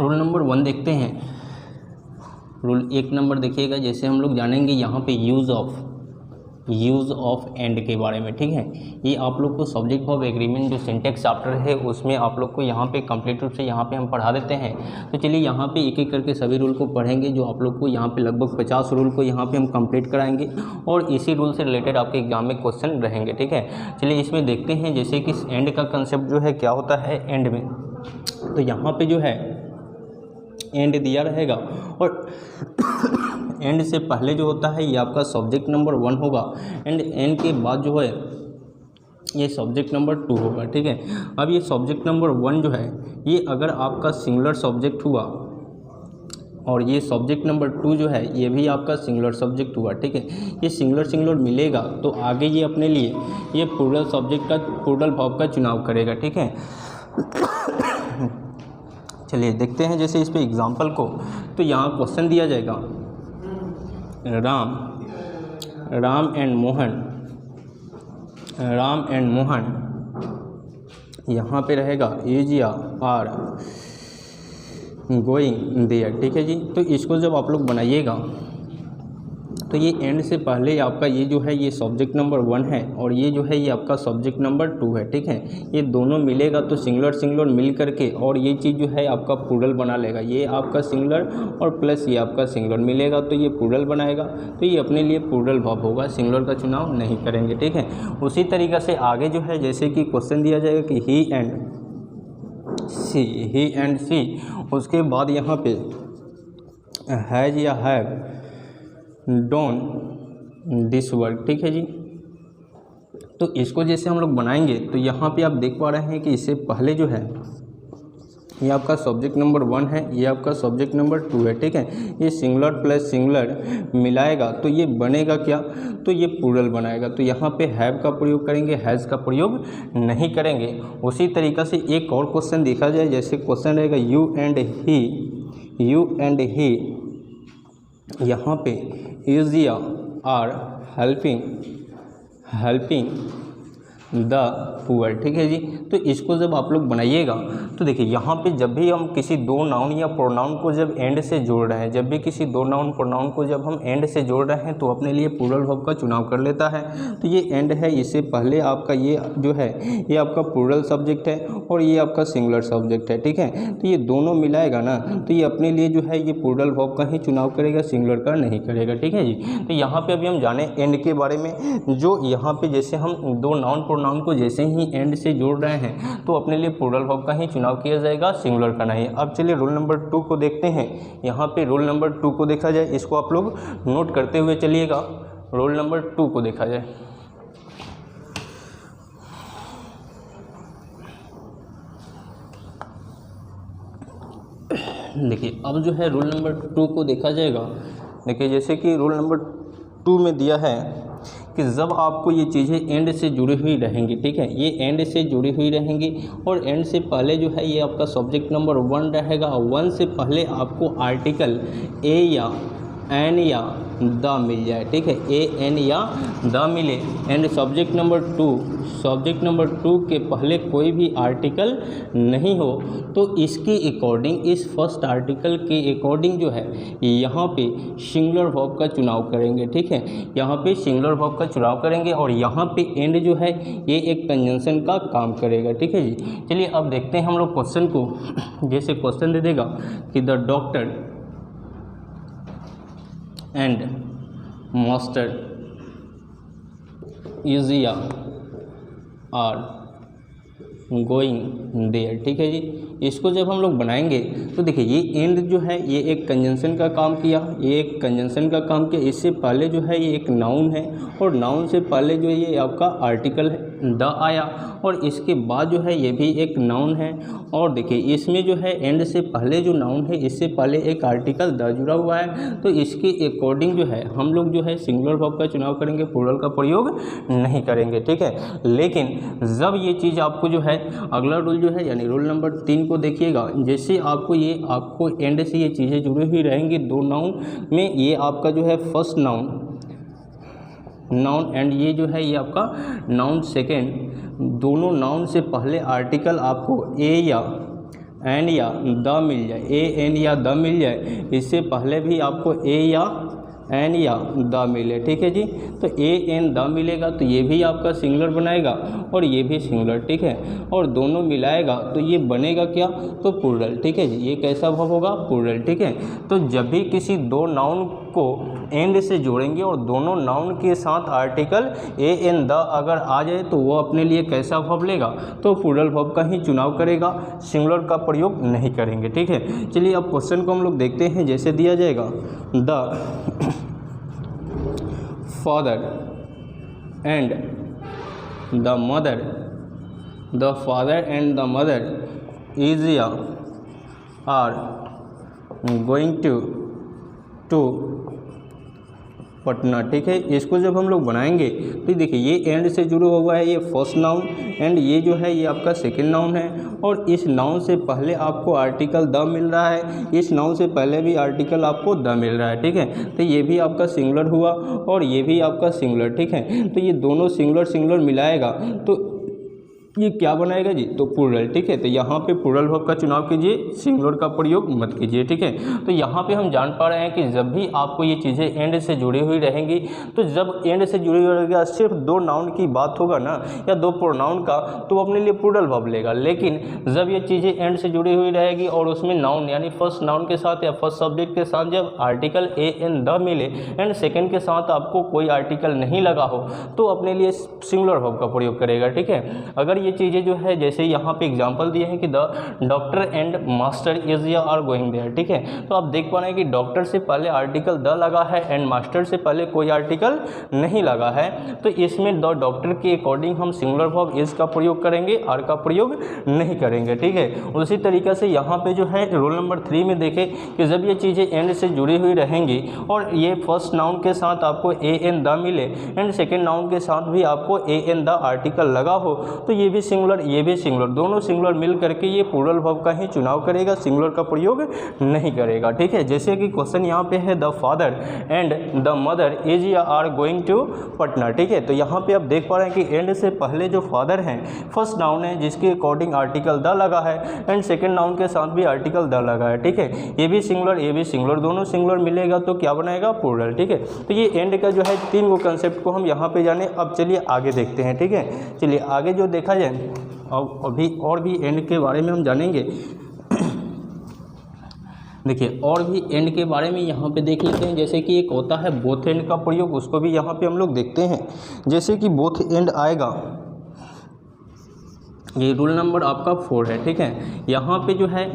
Rule number 1 देखते हैं। Rule 1 number देखिएगा, जैसे हम लोग जानेंगे यहाँ पे यूज़ ऑफ एंड के बारे में, ठीक है। ये आप लोग को सब्जेक्ट ऑफ एग्रीमेंट जो सिंटेक्स चैप्टर है उसमें आप लोग को यहाँ पे कंप्लीट रूप से यहाँ पे हम पढ़ा देते हैं। तो चलिए यहाँ पे एक एक करके सभी रूल को पढ़ेंगे, जो आप लोग को यहाँ पे लगभग 50 रूल को यहाँ पे हम कंप्लीट कराएंगे और इसी रूल से रिलेटेड आपके एग्जाम में क्वेश्चन रहेंगे, ठीक है। चलिए इसमें देखते हैं, जैसे कि एंड का कंसेप्ट जो है क्या होता है एंड में। तो यहाँ पर जो है एंड दिया रहेगा और एंड से पहले जो होता है ये आपका सब्जेक्ट नंबर 1 होगा एंड एंड के बाद जो है ये सब्जेक्ट नंबर 2 होगा, ठीक है। अब ये सब्जेक्ट नंबर 1 जो है ये अगर आपका सिंगुलर सब्जेक्ट हुआ और ये सब्जेक्ट नंबर 2 जो है ये भी आपका सिंगुलर सब्जेक्ट हुआ, ठीक है। ये सिंगुलर मिलेगा तो आगे ये अपने लिए ये प्लूरल सब्जेक्ट का प्लूरल वर्ब का चुनाव करेगा, ठीक है। चलिए देखते हैं जैसे इस पे एग्जांपल को। तो यहाँ क्वेश्चन दिया जाएगा, राम एंड मोहन यहाँ पे रहेगा इज या आर गोइंग देयर, ठीक है जी। तो इसको जब आप लोग बनाइएगा तो ये एंड से पहले आपका ये जो है ये सब्जेक्ट नंबर 1 है और ये जो है ये आपका सब्जेक्ट नंबर 2 है, ठीक है। ये दोनों मिलेगा तो सिंगुलर मिल करके और ये चीज़ जो है आपका प्लूरल बना लेगा। ये आपका सिंगुलर और प्लस ये आपका सिंगुलर मिलेगा तो ये प्लूरल बनाएगा, तो ये अपने लिए प्लूरल वर्ब होगा, सिंगुलर का चुनाव नहीं करेंगे, ठीक है। उसी तरीक़े से आगे जो है जैसे कि क्वेश्चन दिया जाएगा कि ही एंड सी, उसके बाद यहाँ पे हैज़ या हैव डोन दिस वर्क, ठीक है जी। तो इसको जैसे हम लोग बनाएंगे तो यहाँ पे आप देख पा रहे हैं कि इससे पहले जो है ये आपका सब्जेक्ट नंबर 1 है, ये आपका सब्जेक्ट नंबर 2 है, ठीक है। ये सिंगुलर प्लस सिंगुलर मिलाएगा तो ये बनेगा क्या, तो ये प्लूरल बनाएगा। तो यहाँ पे हैव का प्रयोग करेंगे, हैज़ का प्रयोग नहीं करेंगे। उसी तरीक़ा से एक और क्वेश्चन देखा जाए, जैसे क्वेश्चन रहेगा यू एंड ही यहाँ पे इज या आर हेल्पिंग द पुअर, ठीक है जी। तो इसको जब आप लोग बनाइएगा तो देखिए यहाँ पे जब भी हम किसी दो नाउन या प्रोनाउन को जब एंड से जोड़ रहे हैं, जब भी किसी दो नाउन प्रोनाउन को जब हम एंड से जोड़ रहे हैं तो अपने लिए प्लूरल वर्ब का चुनाव कर लेता है। तो ये एंड है, इससे पहले आपका ये जो है ये आपका प्लूरल सब्जेक्ट है और ये आपका सिंगुलर सब्जेक्ट है, ठीक है। तो ये दोनों मिलाएगा ना तो ये अपने लिए जो है ये प्लूरल वर्ब का ही चुनाव करेगा, सिंगुलर का नहीं करेगा, ठीक है जी। तो यहाँ पर अभी हम जाने एंड के बारे में, जो यहाँ पर जैसे हम दो नाउन नाउन को जैसे ही एंड से जोड़ रहे हैं तो अपने लिए प्लूरल वर्ब का ही चुनाव किया जाएगा, सिंगुलर का नहीं। अब चलिए रूल नंबर 2 को देखते हैं। यहाँ पे रूल नंबर 2 को देखा जाए, इसको आप लोग नोट करते हुए चलिएगा। रूल नंबर 2 को देखा जाए, देखिए अब जो है रूल नंबर 2 को देखा जाएगा। देखिए जैसे कि रूल नंबर 2 में दिया है कि जब आपको ये चीज़ें एंड से जुड़ी हुई रहेंगी, ठीक है, ये एंड से जुड़ी हुई रहेंगी और एंड से पहले जो है ये आपका सब्जेक्ट नंबर 1 रहेगा। 1 से पहले आपको आर्टिकल ए या एन या द मिल जाए, ठीक है, ए एन या द मिले एंड सब्जेक्ट नंबर 2 के पहले कोई भी आर्टिकल नहीं हो तो इसके अकॉर्डिंग, इस फर्स्ट आर्टिकल के अकॉर्डिंग जो है यहाँ पे सिंगुलर वर्ब का चुनाव करेंगे, ठीक है। यहाँ पे सिंगुलर वर्ब का चुनाव करेंगे और यहाँ पे एंड जो है ये एक कंजंक्शन का काम करेगा, ठीक है जी। चलिए अब देखते हैं हम लोग क्वेश्चन को। जैसे क्वेश्चन दे देगा कि the doctor and master is या आर गोइंग देयर, ठीक है जी। इसको जब हम लोग बनाएंगे तो देखिए ये एंड जो है ये एक कंजंक्शन का काम किया, इससे पहले जो है ये एक नाउन है और नाउन से पहले जो है ये आपका आर्टिकल द आया और इसके बाद जो है ये भी एक नाउन है और देखिए इसमें जो है एंड से पहले जो नाउन है इससे पहले एक आर्टिकल द जुड़ा हुआ है। तो इसके अकॉर्डिंग जो है हम लोग जो है सिंगुलर वर्ब का चुनाव करेंगे, प्लूरल का प्रयोग नहीं करेंगे, ठीक है। लेकिन जब ये चीज़ आपको जो है अगला रूल जो है यानी रूल नंबर 3 को देखिएगा। जैसे आपको एंड से ये चीज़ें जुड़ी हुई रहेंगी दो नाउन में, ये आपका जो है फर्स्ट नाउन एंड ये जो है ये आपका नाउन सेकेंड, दोनों नाउन से पहले आर्टिकल आपको ए या एन या द मिल जाए, ए एन या द मिल जाए, इससे पहले भी आपको ए या एन या द मिले, ठीक है जी। तो ए एन द मिलेगा तो ये भी आपका सिंगुलर बनाएगा और ये भी सिंगुलर, ठीक है, और दोनों मिलाएगा तो ये बनेगा क्या, तो प्लूरल, ठीक है जी। ये कैसा वर्ब होगा, प्लूरल, ठीक है। तो जब भी किसी दो नाउन को एंड से जोड़ेंगे और दोनों नाउन के साथ आर्टिकल ए एन द अगर आ जाए तो वो अपने लिए कैसा वर्ब लेगा, तो प्लूरल वर्ब का ही चुनाव करेगा, सिंगुलर का प्रयोग नहीं करेंगे, ठीक है। चलिए अब क्वेश्चन को हम लोग देखते हैं, जैसे दिया जाएगा the father and the mother, the father and the mother is are going to Patna, ठीक है। इसको जब हम लोग बनाएंगे तो देखिए ये एंड से जुड़ा हुआ है, ये फर्स्ट नाउन एंड ये जो है ये आपका सेकंड नाउन है, और इस नाउन से पहले आपको आर्टिकल द मिल रहा है, इस नाउन से पहले भी आर्टिकल आपको द मिल रहा है, ठीक है। तो ये भी आपका सिंगुलर हुआ और ये भी आपका सिंगुलर, ठीक है। तो ये दोनों सिंगुलर सिंगुलर मिलाएगा तो ये क्या बनाएगा जी, तो प्लूरल, ठीक है। तो यहाँ पे प्लूरल वर्ब का चुनाव कीजिए, सिंगुलर का प्रयोग मत कीजिए, ठीक है। तो यहाँ पे हम जान पा रहे हैं कि जब भी आपको ये चीज़ें एंड से जुड़ी हुई रहेंगी, तो जब एंड से जुड़ी हुई रहेगा सिर्फ दो नाउन की बात होगा ना या दो प्रोनाउन का, तो अपने लिए प्लूरल वर्ब लेगा। लेकिन जब ये चीज़ें एंड से जुड़ी हुई रहेगी और उसमें नाउन यानी फर्स्ट नाउन के साथ या फर्स्ट सब्जेक्ट के साथ जब आर्टिकल ए एन द मिले एंड सेकेंड के साथ आपको कोई आर्टिकल नहीं लगा हो, तो अपने लिए सिंगुलर वर्ब का प्रयोग करेगा, ठीक है। अगर ये चीज़ें जो है जैसे यहाँ पे एग्जांपल दिए हैं कि the doctor and master is या आर गोइंग देयर, ठीक है। तो आप देख पा रहे हैं कि डॉक्टर से पहले आर्टिकल द लगा है एंड मास्टर से पहले कोई आर्टिकल नहीं लगा है, तो इसमें द डॉक्टर के अकॉर्डिंग हम सिंगुलर वर्ब इज का प्रयोग करेंगे, आर का प्रयोग नहीं करेंगे, ठीक है। उसी तरीके से यहाँ पे जो है रोल नंबर 3 में देखें कि जब ये चीज़ें एंड से जुड़ी हुई रहेंगी और ये फर्स्ट नाउन के साथ आपको ए एन द मिले एंड सेकेंड नाउन के साथ भी आपको ए एन द आर्टिकल लगा हो, तो ये भी सिंगुलर ये भी सिंगुलर, दोनों सिंगुलर मिल करके ये प्लूरल वर्ब का ही चुनाव करेगा, सिंगुलर का प्रयोग नहीं करेगा, ठीक है। जैसे कि क्वेश्चन यहाँ पे है the father and the mother is या आर गोइंग टू पटना, ठीक है। तो यहाँ पे आप देख पा रहे हैं कि एंड से पहले जो फादर हैं फर्स्ट नाउन है जिसके अकॉर्डिंग आर्टिकल द लगा है एंड सेकेंड नाउन के साथ भी आर्टिकल द लगा है, ठीक है। ये भी सिंगुलर ये भी सिंगुलर, दोनों सिंगुलर मिलेगा तो क्या बनाएगा, प्लूरल, ठीक है। तो ये एंड का जो है 3 गो कंसेप्ट को हम यहाँ पे जाने। अब चलिए आगे देखते हैं, ठीक है। चलिए आगे जो देखा जाए अब अभी और भी एंड के बारे में हम जानेंगे। देखिए और भी एंड के बारे में यहाँ पे देख लेते हैं, जैसे कि एक होता है बोथ एंड का प्रयोग, उसको भी यहाँ पे हम लोग देखते हैं। जैसे कि बोथ एंड आएगा, ये रूल नंबर आपका 4 है, ठीक है। यहाँ पे जो है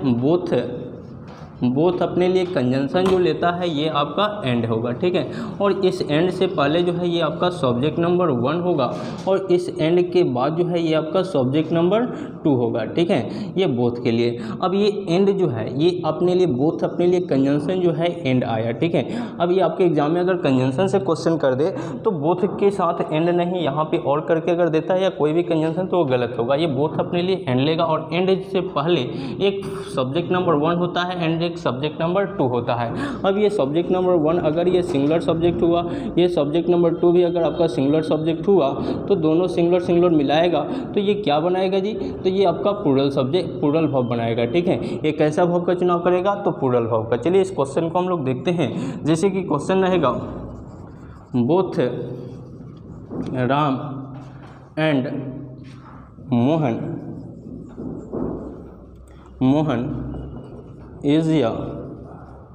बोथ अपने लिए कंजंक्शन जो लेता है ये आपका एंड होगा, ठीक है। और इस एंड से पहले जो है ये आपका सब्जेक्ट नंबर 1 होगा और इस एंड के बाद जो है ये आपका सब्जेक्ट नंबर 2 होगा, ठीक है। ये बोथ के लिए। अब ये एंड जो है ये अपने लिए बोथ अपने लिए कंजंक्शन जो है एंड आया, ठीक है। अब ये आपके एग्जाम में अगर कंजंक्शन से क्वेश्चन कर दे तो बोथ के साथ एंड नहीं, यहाँ पे और करके अगर देता है या कोई भी कंजंक्शन तो वो गलत होगा। ये बोथ अपने लिए एंड लेगा और एंड से पहले एक सब्जेक्ट नंबर 1 होता है एंड एक सब्जेक्ट नंबर 2 होता है। अब ये सब्जेक्ट नंबर 1 अगर ये सिंगुलर सब्जेक्ट हुआ, ये सब्जेक्ट नंबर 2 भी अगर आपका सिंगुलर सब्जेक्ट हुआ, तो दोनों सिंगुलर सिंगुलर मिलाएगा तो ये क्या बनाएगा जी, तो ये आपका प्लूरल सब्जेक्ट प्लूरल वर्ब बनाएगा, ठीक है। ये कैसा वर्ब का चुनाव करेगा, तो प्लूरल वर्ब का। चलिए इस क्वेश्चन को हम लोग देखते हैं। जैसे कि क्वेश्चन रहेगा both Ram and Mohan is या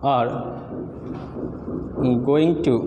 are going to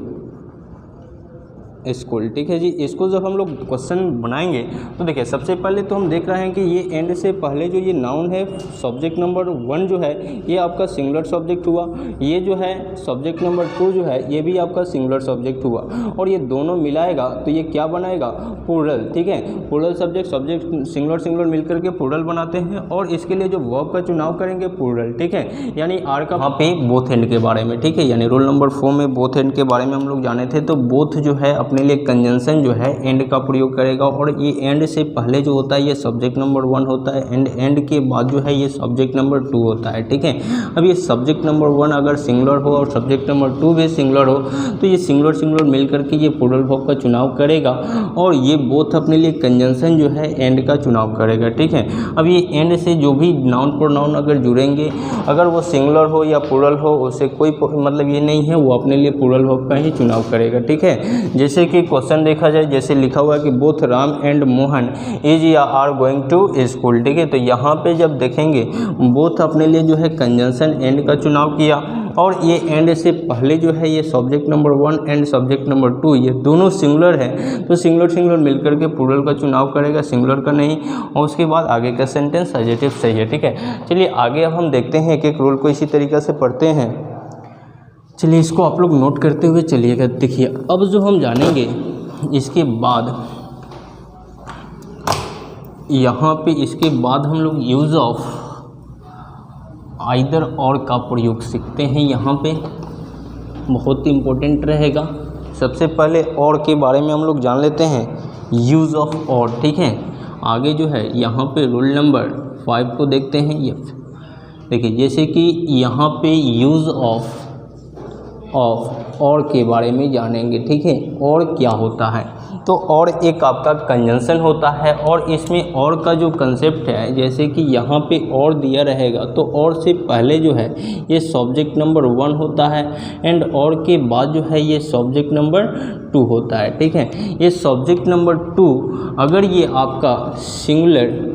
स्कूल, ठीक है जी। इसको जब हम लोग क्वेश्चन बनाएंगे तो देखिए सबसे पहले तो हम देख रहे हैं कि ये एंड से पहले जो ये नाउन है सब्जेक्ट नंबर 1 जो है ये आपका सिंगुलर सब्जेक्ट हुआ, ये जो है सब्जेक्ट नंबर 2 जो है ये भी आपका सिंगुलर सब्जेक्ट हुआ और ये दोनों मिलाएगा तो ये क्या बनाएगा, प्लूरल, ठीक है। प्लूरल सब्जेक्ट सिंगुलर सिंगुलर मिलकर के प्लूरल बनाते हैं और इसके लिए जो वर्ब का चुनाव करेंगे प्लूरल, ठीक है। यानी आर का वहाँ पे बोथ एंड के बारे में, ठीक है। यानी रूल नंबर 4 में बोथ एंड के बारे में हम लोग जाने थे। तो बोथ जो है अपने लिए कंजंक्शन जो है एंड का प्रयोग करेगा, और ये एंड से पहले जो होता है ये सब्जेक्ट नंबर 1 होता है, एंड के बाद जो है ये सब्जेक्ट नंबर 2 होता है, ठीक है। अब ये सब्जेक्ट नंबर 1 अगर सिंगुलर हो और सब्जेक्ट नंबर 2 भी सिंगुलर हो तो ये सिंगुलर मिल करके ये प्लूरल वर्ब का चुनाव करेगा, और ये बोथ अपने लिए कंजंक्शन जो है एंड का चुनाव करेगा, ठीक है। अब ये एंड से जो भी नाउन प्रोनाउन अगर जुड़ेंगे, अगर वो सिंगुलर हो या प्लूरल हो, उससे कोई मतलब ये नहीं है, वो अपने लिए प्लूरल वर्ब का ही चुनाव करेगा, ठीक है। जैसे कि क्वेश्चन देखा जाए, जैसे लिखा हुआ है कि both Ram and Mohan is या आर गोइंग टू स्कूल, ठीक है। तो यहाँ पे जब देखेंगे बोथ अपने लिए जो है कंजंक्शन एंड का चुनाव किया, और ये एंड से पहले जो है ये subject number 1 and subject number 2 ये दोनों सिंगुलर है, तो सिंगुलर मिलकर के प्लूरल का चुनाव करेगा, सिंगुलर का नहीं। और उसके बाद आगे का सेंटेंस एडजेक्टिव सही है, ठीक है। चलिए आगे अब हम देखते हैं एक एक रूल को इसी तरीक़े से पढ़ते हैं। चलिए इसको आप लोग नोट करते हुए चलिएगा। देखिए अब जो हम जानेंगे इसके बाद, यहाँ पे इसके बाद हम लोग यूज़ ऑफ आइदर और का प्रयोग सीखते हैं। यहाँ पे बहुत इम्पोर्टेंट रहेगा। सबसे पहले और के बारे में हम लोग जान लेते हैं, यूज़ ऑफ और, ठीक है। आगे जो है यहाँ पे रूल नंबर 5 को देखते हैं। ये देखिए जैसे कि यहाँ पे यूज़ ऑफ और के बारे में जानेंगे, ठीक है। और क्या होता है, तो और एक आपका कंजंक्शन होता है, और इसमें और का जो कंसेप्ट है, जैसे कि यहाँ पे और दिया रहेगा तो और से पहले जो है ये सब्जेक्ट नंबर 1 होता है, एंड और के बाद जो है ये सब्जेक्ट नंबर 2 होता है, ठीक है। ये सब्जेक्ट नंबर 2 अगर ये आपका सिंगुलर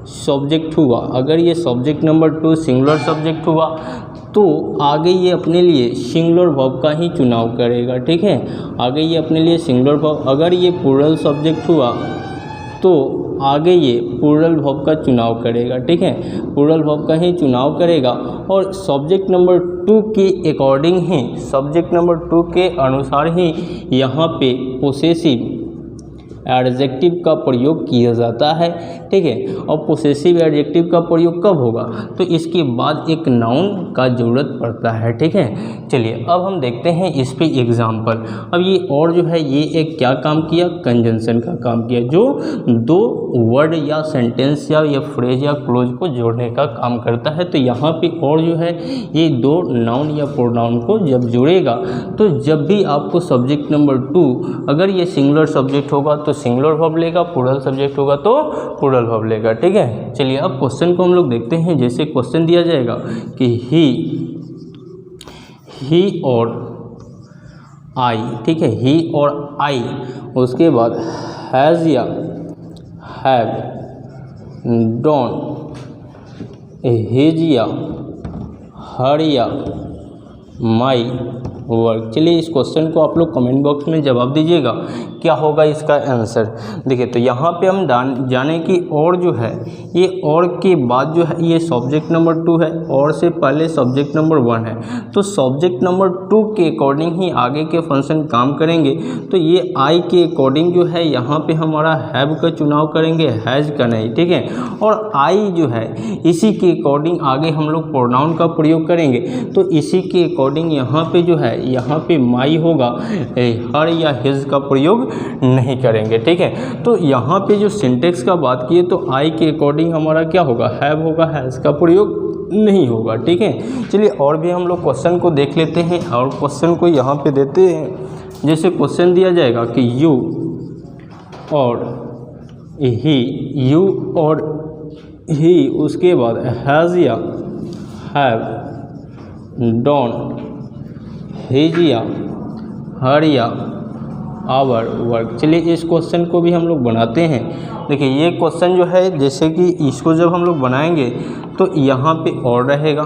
सब्जेक्ट हुआ, अगर ये सब्जेक्ट नंबर 2 सिंगुलर सब्जेक्ट हुआ तो आगे ये अपने लिए सिंगुलर वर्ब का ही चुनाव करेगा, ठीक है। आगे ये अपने लिए सिंगुलर वर्ब, अगर ये प्लूरल सब्जेक्ट हुआ तो आगे ये प्लूरल वर्ब का चुनाव करेगा, ठीक है। प्लूरल वर्ब का ही चुनाव करेगा, और सब्जेक्ट नंबर 2 के अकॉर्डिंग ही, सब्जेक्ट नंबर 2 के अनुसार ही यहाँ पे पोसेसिव एडजेक्टिव का प्रयोग किया जाता है, ठीक है। और पोसेसिव एडजेक्टिव का प्रयोग कब होगा, तो इसके बाद एक नाउन का ज़रूरत पड़ता है, ठीक है। चलिए अब हम देखते हैं इस पे एग्जाम्पल। अब ये और जो है ये एक क्या काम किया, कंजंक्शन का काम किया, जो दो वर्ड या सेंटेंस या फ्रेज या क्लोज को जोड़ने का काम करता है। तो यहाँ पे और जो है ये दो नाउन या प्रोनाउन को जब जुड़ेगा, तो जब भी आपको सब्जेक्ट नंबर 2 अगर ये सिंगुलर सब्जेक्ट होगा तो सिंगुलर वर्ब लेगा, प्लूरल सब्जेक्ट होगा तो प्लूरल वर्ब लेगा, ठीक है। चलिए अब क्वेश्चन को हम लोग देखते हैं। जैसे क्वेश्चन दिया जाएगा कि ही और आई, ठीक है, ही और आई, उसके बाद हैज़ या हैव, डोंट, हिज या हर या माई वर्क। चलिए इस क्वेश्चन को आप लोग कमेंट बॉक्स में जवाब दीजिएगा, क्या होगा इसका आंसर। देखिए तो यहाँ पे हम जाने कि और जो है ये और के बाद जो है ये सब्जेक्ट नंबर 2 है, और से पहले सब्जेक्ट नंबर 1 है, तो सब्जेक्ट नंबर 2 के अकॉर्डिंग ही आगे के फंक्शन काम करेंगे। तो ये आई के अकॉर्डिंग जो है यहाँ पे हमारा हैव का चुनाव करेंगे, हैज़ का नहीं, ठीक है। और आई जो है इसी के अकॉर्डिंग आगे हम लोग प्रोनाउन का प्रयोग करेंगे, तो इसी के अकॉर्डिंग यहाँ पे जो है यहाँ पे माई होगा, हर या हिज का प्रयोग नहीं करेंगे, ठीक है। तो यहाँ पे जो सिंटेक्स का बात किए तो आई के अकॉर्डिंग हमारा क्या होगा, हैव होगा, हैज़ का प्रयोग नहीं होगा, ठीक है। चलिए और भी हम लोग क्वेश्चन को देख लेते हैं, और क्वेश्चन को यहाँ पे देते हैं। जैसे क्वेश्चन दिया जाएगा कि यू और ही, उसके बाद हैज़ या हैव, डोंट, हिज या हर या आवर वर्क। चलिए इस क्वेश्चन को भी हम लोग बनाते हैं। देखिए ये क्वेश्चन जो है, जैसे कि इसको जब हम लोग बनाएंगे तो यहाँ पे और रहेगा।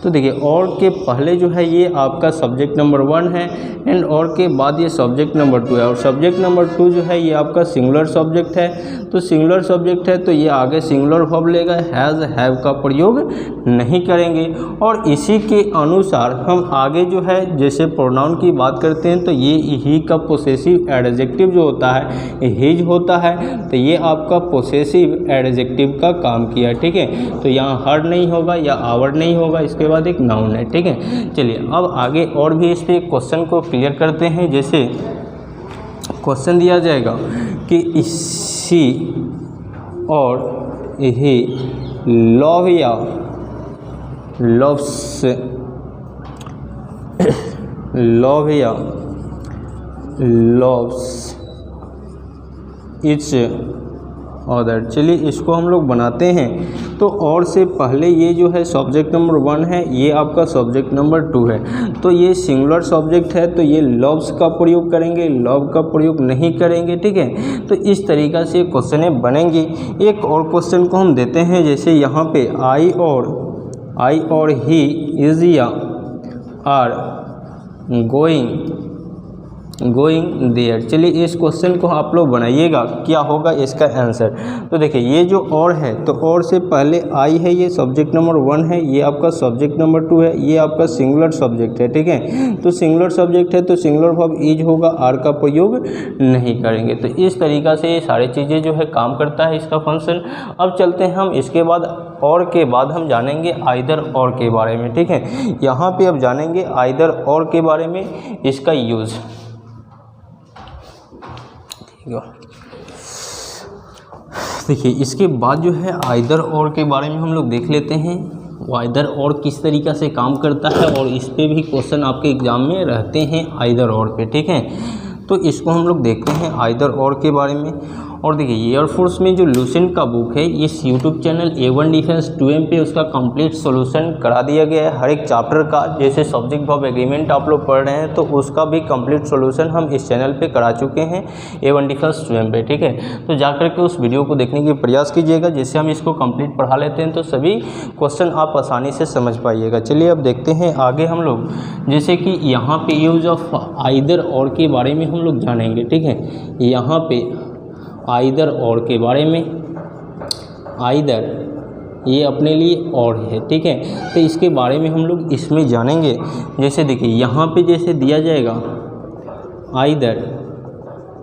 तो देखिए और के पहले जो है ये आपका सब्जेक्ट नंबर 1 है, एंड और के बाद ये सब्जेक्ट नंबर 2 है, और सब्जेक्ट नंबर 2 जो है ये आपका सिंगुलर सब्जेक्ट है। तो सिंगुलर सब्जेक्ट है तो ये आगे सिंगुलर वर्ब लेगा, हैज़ हैव का प्रयोग नहीं करेंगे। और इसी के अनुसार हम आगे जो है जैसे प्रोनाउन की बात करते हैं, तो ये ही का पोसेसिव एडजेक्टिव जो होता है हिज होता है, तो ये आपका पोसेसिव एडजेक्टिव का काम किया, ठीक है। तो यहाँ हर नहीं होगा या आवर नहीं होगा, इसके बाद एक नाउन है, ठीक है। चलिए अब आगे और भी इस पे क्वेश्चन को क्लियर करते हैं। जैसे क्वेश्चन दिया जाएगा कि इसी और ही लव या लव्स इट्स अदर। चलिए इसको हम लोग बनाते हैं। तो और से पहले ये जो है सब्जेक्ट नंबर 1 है, ये आपका सब्जेक्ट नंबर 2 है। तो ये सिंगुलर सब्जेक्ट है तो ये लव्स का प्रयोग करेंगे, लव का प्रयोग नहीं करेंगे, ठीक है। तो इस तरीक़ा से क्वेश्चन बनेंगी। एक और क्वेश्चन को हम देते हैं, जैसे यहाँ पे आई और ही इज़ या आर गोइंग देयर। चलिए इस क्वेश्चन को आप लोग बनाइएगा, क्या होगा इसका आंसर। तो देखिए ये जो और है, तो और से पहले आई है, ये सब्जेक्ट नंबर 1 है, ये आपका सब्जेक्ट नंबर 2 है, ये आपका सिंगुलर सब्जेक्ट है, ठीक है। तो सिंगुलर सब्जेक्ट है तो सिंगुलर वर्ब इज होगा, आर का प्रयोग नहीं करेंगे। तो इस तरीक़ा से ये सारी चीज़ें जो है काम करता है इसका फंक्शन। अब चलते हैं हम इसके बाद और के बाद हम जानेंगे आइदर और के बारे में, ठीक है। यहाँ पे अब जानेंगे आइदर और के बारे में, इसका यूज़। देखिए इसके बाद जो है आइदर और के बारे में हम लोग देख लेते हैं, वो आइदर और किस तरीक़ा से काम करता है, और इस पे भी क्वेश्चन आपके एग्ज़ाम में रहते हैं आइदर और पे, ठीक है। तो इसको हम लोग देखते हैं आइदर और के बारे में। और देखिए एयरफोर्स में जो लुसेंट का बुक है, इस YouTube channel A1 defence 2M पे उसका कंप्लीट सॉल्यूशन करा दिया गया है हर एक चैप्टर का। जैसे सब्जेक्ट वर्ब एग्रीमेंट आप लोग पढ़ रहे हैं तो उसका भी कंप्लीट सॉल्यूशन हम इस चैनल पे करा चुके हैं A1 डिफेंस 2M पे, ठीक है। तो जाकर के उस वीडियो को देखने की प्रयास कीजिएगा, जिससे हम इसको कंप्लीट पढ़ा लेते हैं तो सभी क्वेश्चन आप आसानी से समझ पाइएगा। चलिए अब देखते हैं आगे हम लोग, जैसे कि यहाँ पे यूज़ ऑफ आइदर और के बारे में हम लोग जानेंगे, ठीक है। यहाँ पे आइदर और के बारे में, आइदर ये अपने लिए और है, ठीक है। तो इसके बारे में हम लोग इसमें जानेंगे। जैसे देखिए यहाँ पे जैसे दिया जाएगा आइदर,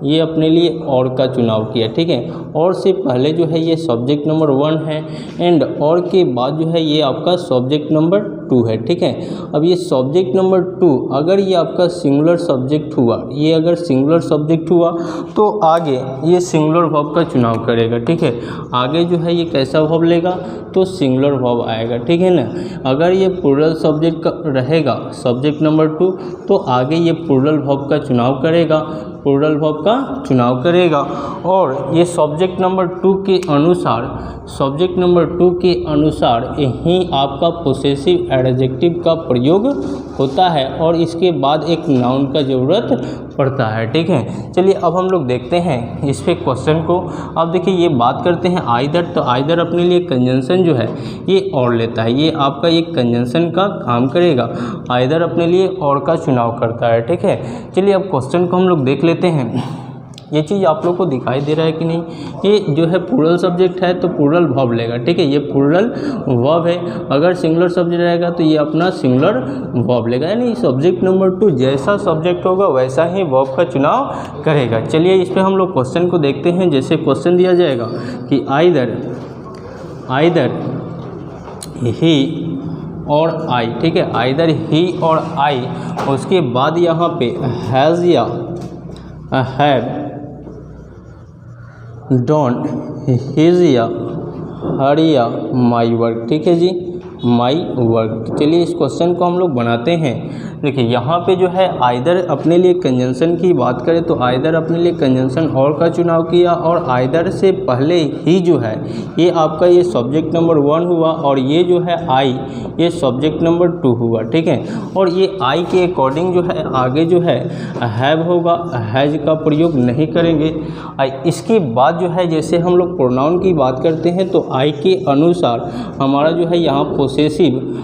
ये अपने लिए और का चुनाव किया, ठीक है। और से पहले जो है ये सब्जेक्ट नंबर 1 है, एंड और के बाद जो है ये आपका सब्जेक्ट नंबर 2 है, ठीक है। अब ये सब्जेक्ट नंबर 2 अगर ये आपका सिंगुलर सब्जेक्ट हुआ, ये अगर सिंगुलर सब्जेक्ट हुआ तो आगे ये सिंगुलर वर्ब का चुनाव करेगा, ठीक है। आगे जो है ये कैसा वर्ब लेगा, तो सिंगुलर वर्ब आएगा, ठीक है ना। अगर ये प्लूरल सब्जेक्ट का रहेगा सब्जेक्ट नंबर 2 तो आगे ये प्लूरल वर्ब का चुनाव करेगा, प्लूरल वर्ब का चुनाव करेगा। और ये सब्जेक्ट नंबर 2 के अनुसार, सब्जेक्ट नंबर 2 के अनुसार यही आपका पोसेसिव एडजेक्टिव का प्रयोग होता है, और इसके बाद एक नाउन का ज़रूरत पड़ता है, ठीक है। चलिए अब हम लोग देखते हैं इस पे क्वेश्चन को। अब देखिए ये बात करते हैं आइदर, तो आइदर अपने लिए कंजंक्शन जो है ये और लेता है, ये आपका एक कंजंक्शन का काम करेगा। आइदर अपने लिए और का चुनाव करता है, ठीक है। चलिए अब क्वेश्चन को हम लोग देख लेते हैं। ये चीज़ आप लोग को दिखाई दे रहा है कि नहीं, ये जो है प्लूरल सब्जेक्ट है तो प्लूरल वर्ब लेगा, ठीक है। ये प्लूरल वर्ब है। अगर सिंगुलर सब्जेक्ट रहेगा तो ये अपना सिंगुलर वर्ब लेगा, यानी सब्जेक्ट नंबर 2 जैसा सब्जेक्ट होगा वैसा ही वर्ब का चुनाव करेगा। चलिए इस पर हम लोग क्वेश्चन को देखते हैं। जैसे क्वेश्चन दिया जाएगा कि आइदर ही और आई, ठीक है। आइदर ही और आई, उसके बाद यहाँ पे हैज़ या हैव, डोंट, हिज या हर या माई वर्क, ठीक है जी, माई वर्क। चलिए इस क्वेश्चन को हम लोग बनाते हैं। देखिए यहाँ पे जो है आइदर अपने लिए कंजंक्शन की बात करें तो आइदर अपने लिए कंजंक्शन और का चुनाव किया, और आइदर से पहले ही जो है ये आपका ये सब्जेक्ट नंबर 1 हुआ, और ये जो है आई ये सब्जेक्ट नंबर 2 हुआ, ठीक है। और ये आई के अकॉर्डिंग जो है आगे जो है हैव होगा, हैज का प्रयोग नहीं करेंगे। इसके बाद जो है जैसे हम लोग प्रोनाउन की बात करते हैं तो आई के अनुसार हमारा जो है यहाँ पोसेसिव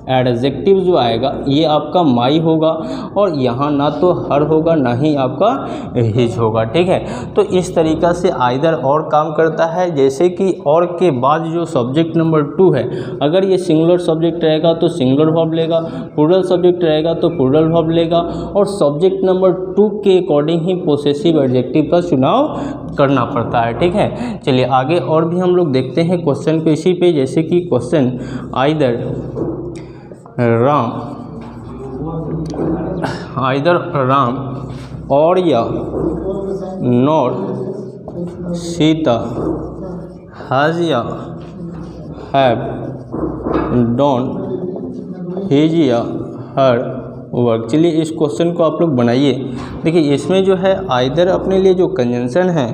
एडजेक्टिव जो आएगा ये आपका माई होगा, और यहाँ ना तो हर होगा ना ही आपका हिज होगा, ठीक है। तो इस तरीक़ा से आइदर और काम करता है। जैसे कि और के बाद जो सब्जेक्ट नंबर 2 है, अगर ये सिंगुलर सब्जेक्ट रहेगा तो सिंगुलर वर्ब लेगा, प्लूरल सब्जेक्ट रहेगा तो प्लूरल वर्ब लेगा, और सब्जेक्ट नंबर 2 के अकॉर्डिंग ही पोसेसिव एडजेक्टिव का चुनाव करना पड़ता है, ठीक है। चलिए आगे और भी हम लोग देखते हैं क्वेश्चन को इसी पे। जैसे कि क्वेश्चन आइदर राम और या नॉर सीता हैज़ या हैव डॉन हिज या हर वर्क। चलिए इस क्वेश्चन को आप लोग बनाइए। देखिए इसमें जो है आइदर अपने लिए जो कंजंक्शन है,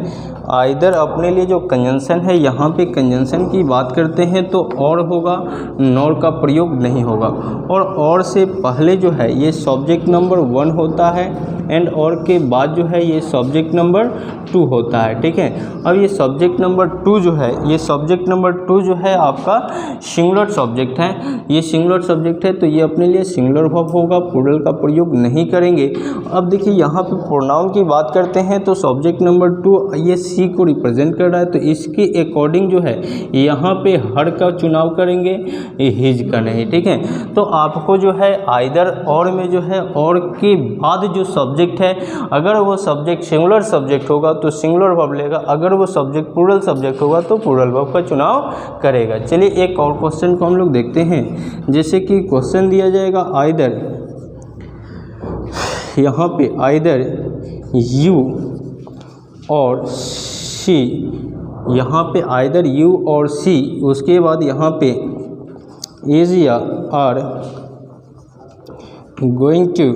आइदर अपने लिए जो कंजंक्शन है, यहाँ पे कंजंक्शन की बात करते हैं तो और होगा, नॉर का प्रयोग नहीं होगा। और से पहले जो है ये सब्जेक्ट नंबर 1 होता है एंड और के बाद जो है ये सब्जेक्ट नंबर 2 होता है। ठीक है, अब ये सब्जेक्ट नंबर 2 जो है, ये सब्जेक्ट नंबर 2 जो है आपका सिंगुलर सब्जेक्ट है। ये सिंगुलर सब्जेक्ट है तो ये अपने लिए सिंगुलर वर्ब होगा, प्लूरल का प्रयोग नहीं करेंगे। अब देखिए यहाँ पे प्रोनाउन की बात करते हैं तो सब्जेक्ट नंबर 2 ये सी को रिप्रेजेंट कर रहा है तो इसके अकॉर्डिंग जो है यहाँ पे हर का चुनाव करेंगे, हिज का नहीं। ठीक है, तो आपको जो है आइदर और में जो है और के बाद जो सब्जेक्ट है, अगर वो सब्जेक्ट सिंगुलर सब्जेक्ट होगा तो सिंगुलर वर्ब लेगा, अगर वो सब्जेक्ट प्लूरल सब्जेक्ट होगा तो प्लूरल वर्ब का चुनाव करेगा। चलिए एक और क्वेश्चन को हम लोग देखते हैं। जैसे कि क्वेश्चन दिया जाएगा आइदर, यहाँ पे आइदर यू और सी, यहाँ पे आइदर यू और सी, उसके बाद यहाँ पे इज या आर गोइंग टू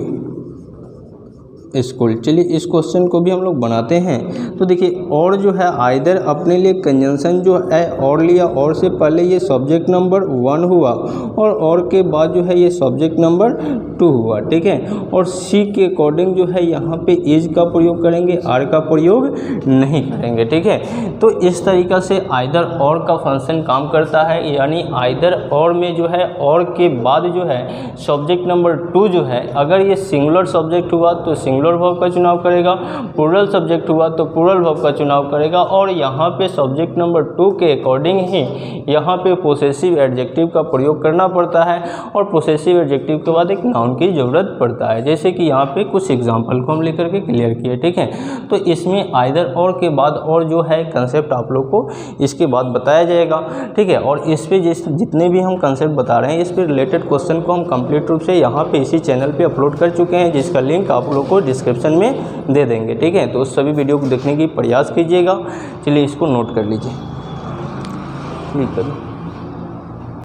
स्कूल। चलिए इस क्वेश्चन को भी हम लोग बनाते हैं। तो देखिए और जो है आइदर अपने लिए कंजंक्शन जो है और लिया, और से पहले ये सब्जेक्ट नंबर 1 हुआ और के बाद जो है ये सब्जेक्ट नंबर 2 हुआ। ठीक है, और सी के अकॉर्डिंग जो है यहाँ पे इज का प्रयोग करेंगे, आर का प्रयोग नहीं करेंगे। ठीक है, तो इस तरीक़ा से आइदर और का फंक्शन काम करता है। यानी आइदर और में जो है और के बाद जो है सब्जेक्ट नंबर 2 जो है, अगर ये सिंगुलर सब्जेक्ट हुआ तो सिंगुलर वर्ब का चुनाव करेगा, प्लूरल सब्जेक्ट हुआ तो प्लूरल वर्ब का चुनाव करेगा। और यहाँ पे सब्जेक्ट नंबर 2 के अकॉर्डिंग ही यहाँ पे पोसेसिव एडजेक्टिव का प्रयोग करना पड़ता है और पोसेसिव एडजेक्टिव के बाद एक नाउन की ज़रूरत पड़ता है। जैसे कि यहाँ पे कुछ एग्जांपल को हम लेकर के क्लियर किए। ठीक है, तो इसमें आइदर और के बाद और जो है कंसेप्ट आप लोग को इसके बाद बताया जाएगा। ठीक है, और इस पे जितने भी हम कंसेप्ट बता रहे हैं इस पे रिलेटेड क्वेश्चन को हम कंप्लीट रूप से यहाँ पे इसी चैनल पे अपलोड कर चुके हैं, जिसका लिंक आप लोग को डिस्क्रिप्शन में दे देंगे। ठीक है, तो उस सभी वीडियो को देखने की प्रयास कीजिएगा। चलिए इसको नोट कर लीजिए, क्लिक करिए।